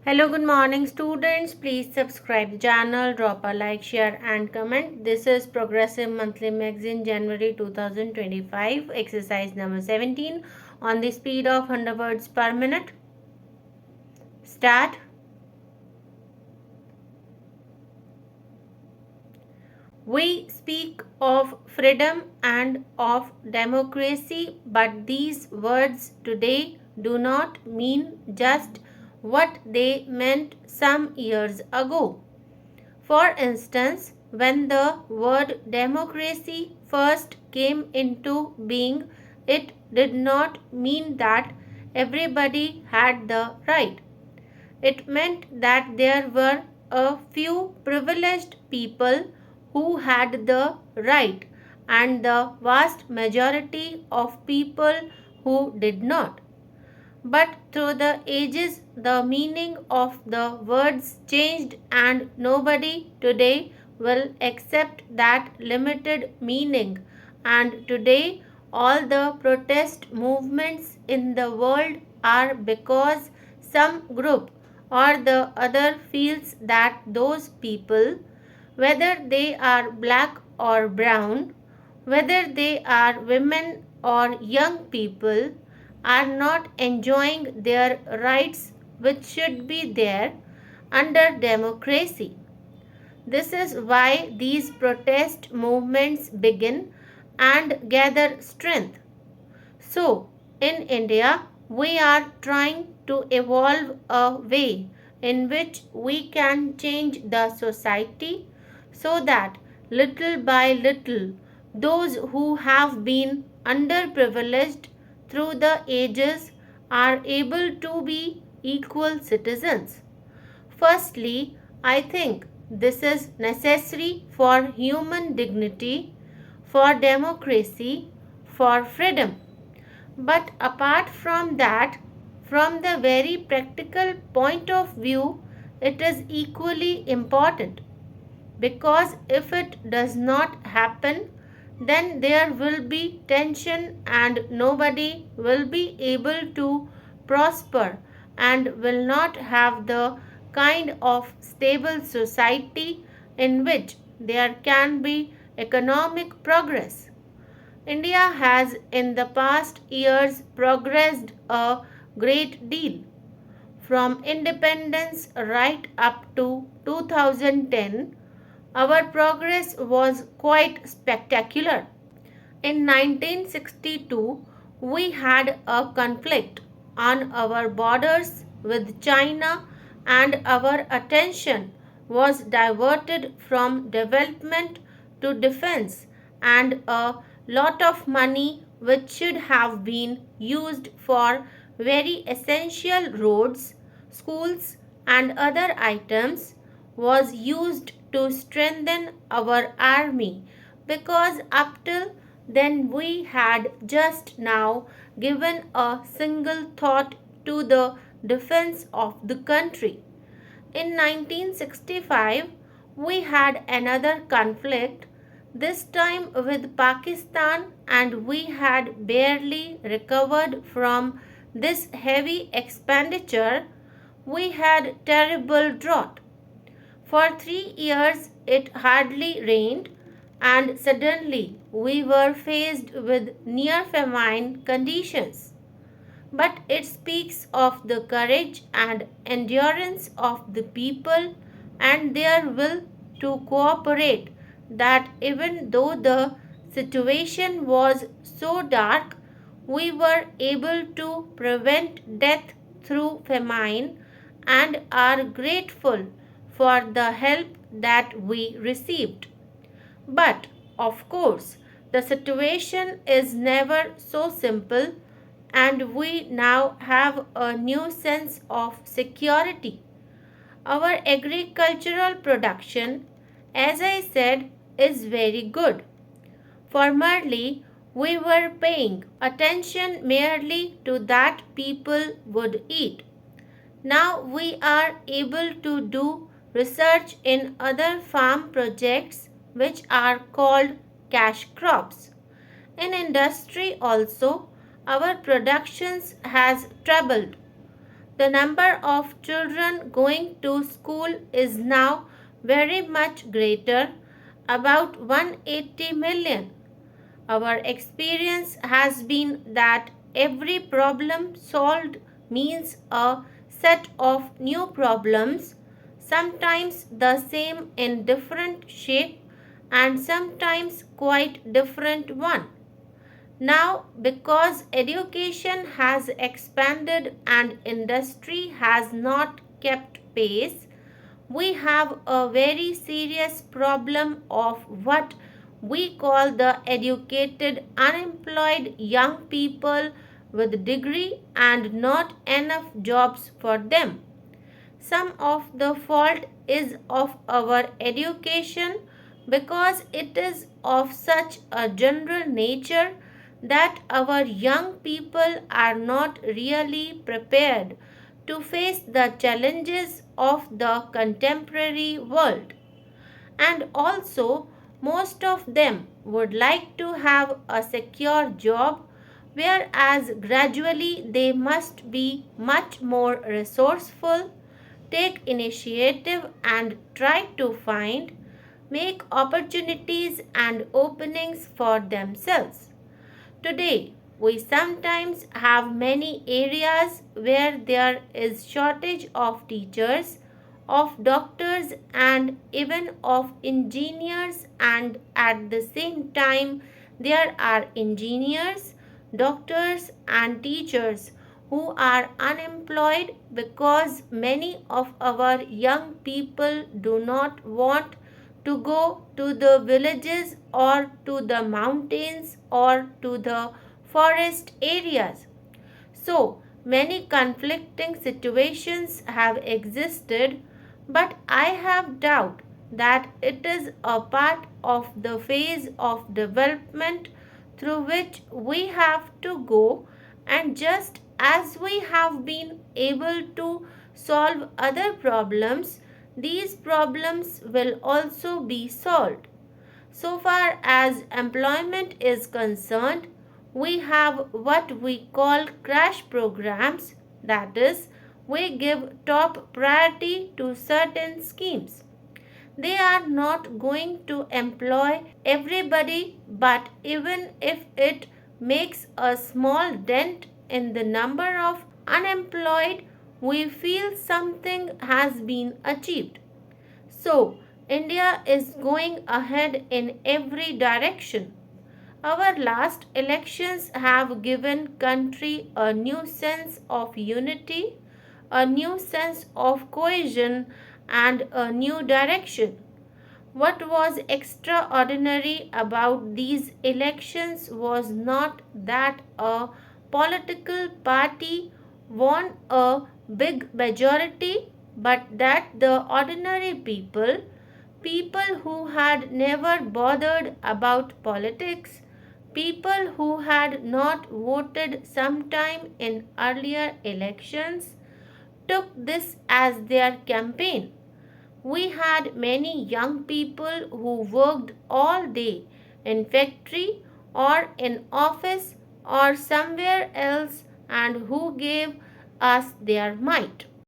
Hello, good morning students. Please subscribe the channel, drop a like, share and comment. This is Progressive Monthly Magazine January 2025, exercise number 17 on the speed of 100 words per minute. Start. We speak of freedom and of democracy, but these words today do not mean just what they meant some years ago. For instance, when the word democracy first came into being, it did not mean that everybody had the right. It meant that there were a few privileged people who had the right and the vast majority of people who did not. But through the ages, the meaning of the words changed, and nobody today will accept that limited meaning. And today, all the protest movements in the world are because some group or the other feels that those people, whether they are black or brown, whether they are women or young people, are not enjoying their rights which should be there under democracy. This is why these protest movements begin and gather strength. So, in India, we are trying to evolve a way in which we can change the society so that little by little those who have been underprivileged through the ages are able to be equal citizens. Firstly, I think this is necessary for human dignity, for democracy, for freedom. But apart from that, from the very practical point of view, it is equally important, because if it does not happen, then there will be tension and nobody will be able to prosper and will not have the kind of stable society in which there can be economic progress. India has in the past years progressed a great deal. From independence right up to 2010, our progress was quite spectacular. In 1962, we had a conflict on our borders with China, and our attention was diverted from development to defense, and a lot of money which should have been used for very essential roads, schools, and other items was used to strengthen our army, because up till then we had just now given a single thought to the defense of the country. In 1965, we had another conflict, this time with Pakistan, and we had barely recovered from this heavy expenditure. We had terrible drought. For 3 years it hardly rained, and suddenly we were faced with near famine conditions. But it speaks of the courage and endurance of the people and their will to cooperate, that even though the situation was so dark, we were able to prevent death through famine, and are grateful for the help that we received. But of course, the situation is never so simple, and we now have a new sense of security. Our agricultural production, as I said, is very good. Formerly, we were paying attention merely to that people would eat. Now we are able to do research in other farm projects which are called cash crops. In industry also, our productions has trebled. The number of children going to school is now very much greater, about 180 million. Our experience has been that every problem solved means a set of new problems, sometimes the same in different shape and sometimes quite different one. Now, because education has expanded and industry has not kept pace, we have a very serious problem of what we call the educated unemployed young people with degree and not enough jobs for them. Some of the fault is of our education because it is of such a general nature that our young people are not really prepared to face the challenges of the contemporary world. And also, most of them would like to have a secure job, whereas gradually they must be much more resourceful, take initiative, and try to find, make opportunities and openings for themselves. Today, we sometimes have many areas where there is shortage of teachers, of doctors and even of engineers, and at the same time there are engineers, doctors and teachers who are unemployed because many of our young people do not want to go to the villages or to the mountains or to the forest areas. So many conflicting situations have existed, but I have doubt that it is a part of the phase of development through which we have to go, and just as we have been able to solve other problems, these problems will also be solved. So far as employment is concerned, we have what we call crash programs, that is, we give top priority to certain schemes. They are not going to employ everybody, but even if it makes a small dent in the number of unemployed, we feel something has been achieved. So, India is going ahead in every direction. Our last elections have given country a new sense of unity, a new sense of cohesion and a new direction. What was extraordinary about these elections was not that a political party won a big majority, but that the ordinary people, people who had never bothered about politics, people who had not voted sometime in earlier elections, took this as their campaign. We had many young people who worked all day in factory or in office or somewhere else and who gave us their might.